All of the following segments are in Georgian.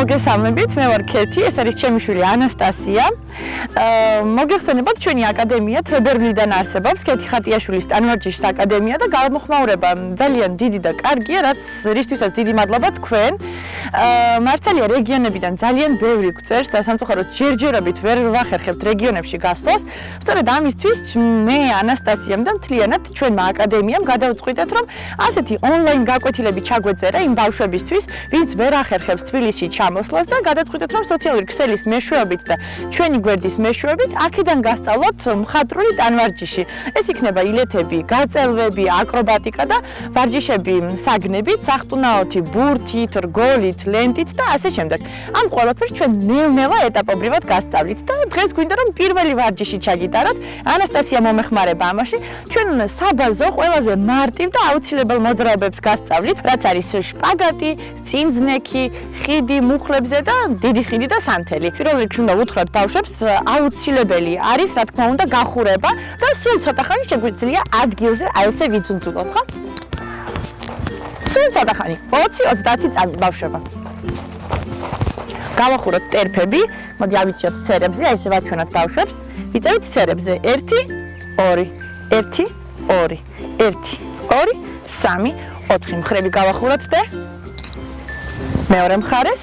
მოგესალმებით, მე ვარ ქეთი, ეს არის ჩემი შვილი ანასტასია. მოგეხსენებათ, ჩვენი აკადემია თებერვლიდან არსებობს, ქეთი ხატიაშვილის ტანვარჯიშის აკადემია და გამოხმაურება ძალიან დიდი და კარგია, რისთვისაც დიდი მადლობა თქვენ. მართალია რეგიონებიდან ძალიან ბევრი გვწერს და სამწუხაროდ ჯერჯერობით ვერ ვახერხებთ რეგიონებში გასვლას. სწორედ ამისთვის მე ანასტასიამ და მთლიანად ჩვენმა აკადემიამ გადავწყვიტეთ, რომ ასეთი ონლაინ გაკვეთილები ჩაგვეწერა იმ ბავშვებისთვის, ვინც ვერ ახერხებს თბილისში ჩამოსვლას და გადავწყვიტეთ, რომ სოციალური ქსელის მეშვეობით და ჩვენი გვერდის მეშვეობით აქედან გასწავლოთ მხატვრული ტანვარჯიში. ეს იქნება ილეთები, გაწელვები, აკრობატიკა და ვარჯიშები საგნებით, სახტუნაოთი, ბურთით, რგოლით, ლენტით და ასე შემდეგ. ამ ყველაფერს ჩვენ ნელ-ნელა ეტაპობრივად გასწავლით და დღეს გვინდა რომ პირველი ვარჯიში ჩაგიტაროთ. ანასტასია მომეხმარება ამაში. ჩვენ საბაზო ყველაზე მარტივ და აუცილებელ მოძრაობებს გასწავლით, რაც არის შპაგატი, წინძნექი, ხიდი მუხლებზე და დიდი ხიდი და სანთელი. პირველ რიგში უნდა უთხრათ ბავშვებს, აუცილებელი არის, რა თქმა უნდა, გახურება და სულ ცოტა ხანი შეგვიძლია ადგილზე აი ესე ვიძუნძულოთ, ხო? სულ ცოტა ხანი, 20-30 წამი ბავშვებმა. გავახუროთ ტერფები, მოდი ავიციოთ ცერებზე, აი ესე ვაჩვენოთ ბავშვებს. ვიწევით ცერებზე 1 2 1 2 1 2 3 4 მხრები გავახუროთ და მეორე მხარეს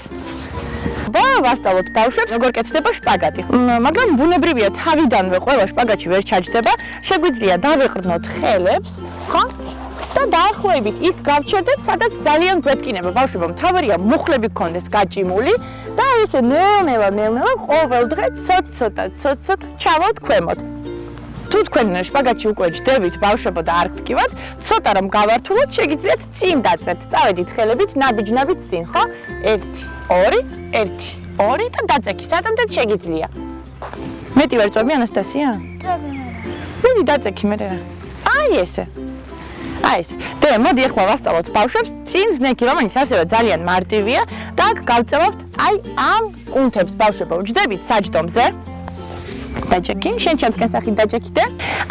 ვასწავლოთ ბავშვებს როგორ კეთდება შპაგატი. მაგრამ ბუნებრივია თავიდანვე ყველა შპაგატში ვერ ჩაჯდება. შეგვიძლია დავეყრდნოთ ხელებს, ხო? და დაახლოებით იქ გავჩერდეთ, სადაც ძალიან გვეთკინება ბავშვებო. მთავარია მუხლები გქონდეს გაჭიმული და ესე ნელ-ნელა ყოველ დღე ცოტ-ცოტა ჩავალთ ქვემოთ. თუ თქვენ შპაგატში უკვე ჯდებით ბავშვებო და არ გტკივათ, ცოტა რომ გავართულოთ, შეგიძლიათ წინ დაწერთ. წავედით ხელებით ნაბიჯ-ნაბიჯ წინ, ხო? 1 2 1 2 და დაწექი, სადამდე შეგიძლია. მეტი ვერ წვევი ანასტასია? მეტი დაწექი მე რა. აი ესე. აი ესე. და მოდი ახლა ვასწავლოთ ბავშვებს წინძნექი, რომელიც ასევე ძალიან მარტივია და აქ გავწევთ აი ამ კუნთებს ბავშვებო. ჯდებით საჯდომზე. დაჯექი, შენ ჩემსკენ დაჯექი და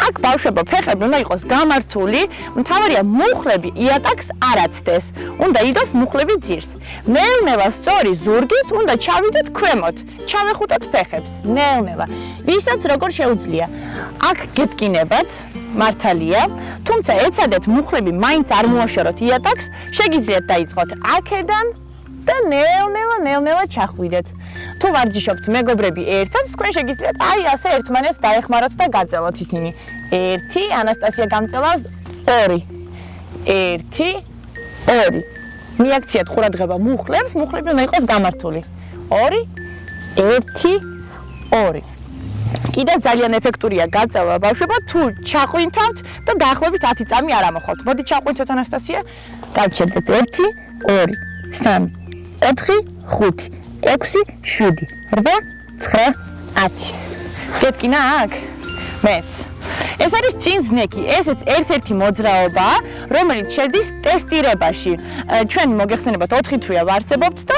აქ ბავშვებო ფეხები უნდა იყოს გამართული, მთავარია მუხლები იატაკს არ აცდეს. უნდა იდოს მუხლები ძირს. ნელ-ნელა სწორი ზურგით უნდა ჩავიდეთ ქვემოთ. ჩავეხუტოთ ფეხებს. ნელ-ნელა. ვისაც როგორ შეუძლია. აქ გეტკინებათ, მართალია, თუმცა ეცადეთ მუხლები მაინც არ მოაშოროთ იატაკს, შეგიძლიათ დაიწყოთ აქედან და ნელ-ნელა ჩახვიდეთ. თუ ვარჯიშობთ მეგობრები ერთად, თქვენ შეგიძლიათ აი ასე ერთმანეთს დაეხმაროთ და გაძელოთ ისინი. 1 ანასტასია გამწელავს 2 1 2 მიაქციათ ყურადღება მუხლებს, მუხლები უნდა იყოს გამართული. 2 1 2 კიდევ ძალიან ეფექტურია გაწევა ბავშვებო, თუ ჩაყვინთავთ და დაახლოებით 10 წამი არ ამოხვალთ. მოდი ჩაყვინთოთ ანასტასია. გავჩერდეთ 1 2 3 4 5 6 7 8 9 10. გეტკინა აქ? მეც. ეს არის წინძნექი, ესეც ერთ-ერთი მოძრაობაა, რომელიც შედის ტესტირებაში. ჩვენ მოგეხსენებათ 4 თვეა ვარსებობთ და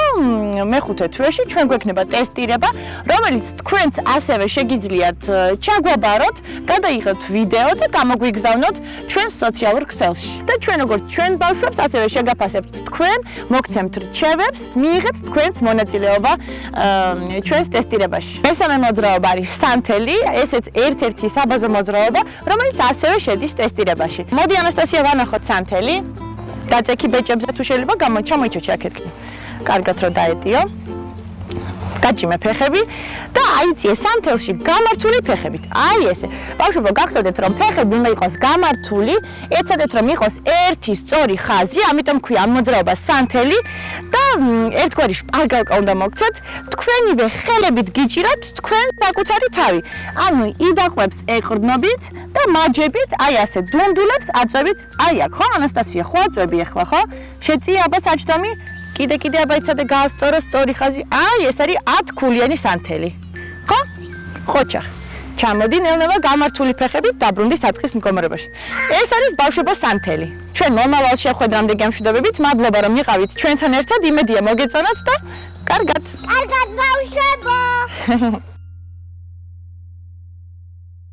მე-5 თვეში ჩვენ გვექნება ტესტირება, რომელიც თქვენც ასევე შეგიძლიათ ჩაგვაბაროთ, გადაიღოთ ვიდეო და გამოგვიგზავნოთ ჩვენს სოციალურ ქსელში. და ჩვენ როგორც ჩვენ ბავშვებს ასევე შეგაფასებთ თქვენ, მოგცემთ რჩევებს, მიიღეთ თქვენც მონაწილეობა ჩვენს ტესტირებაში. მესამე მოძრაობა არის სანთელი, ესეც ერთ-ერთი საბაზო მოძრაობა, რომელიც ასევე შედის ტესტირებაში. მოდი ანასტასია ვანახოთ სანთელი. დაწექი ბეჭებზე თუ შეიძლება ჩამოიჩოჩი აქეთკენ. კარგად რომ დაეტიო. გაჭიმე ფეხები და აიწიე სანთელში გამართული ფეხებით. აი ესე. ბავშვებო, გახსოვდეთ რომ ფეხები უნდა იყოს გამართული, ეცადეთ რომ იყოს ერთი სწორი ხაზი, ამიტომ ქვია ამ მოძრაობას სანთელი და ერთგვარი შპარგალკა უნდა მოგცეთ. თქვენივე ხელებით გიჭირათ თქვენ საკუთარი თავი. ანუ იდაყვებს ეყრდნობით და მაჯებით აი ასე დუნდულებს აწევით. აი აქ, ხო ანასტასია, ხო აწევი ახლა, ხო? შეწიე აბა საჯდომი. კიდე აბა იცადე გაასწორო სწორი ხაზი. აი ეს არის 10 ქულიანი სანთელი. ხო? ხოჩა. ჩამოდი ნელ-ნელა გამართული ფეხებით დაბრუნდი საწყის მდგომარეობაში. ეს არის ბავშვებო სანთელი. ჩვენ მომავალ შეხვედრამდე გემშვიდობებით. მადლობა რომ იყავით ჩვენთან ერთად. იმედია მოგეწონათ და კარგად. კარგად ბავშვებო.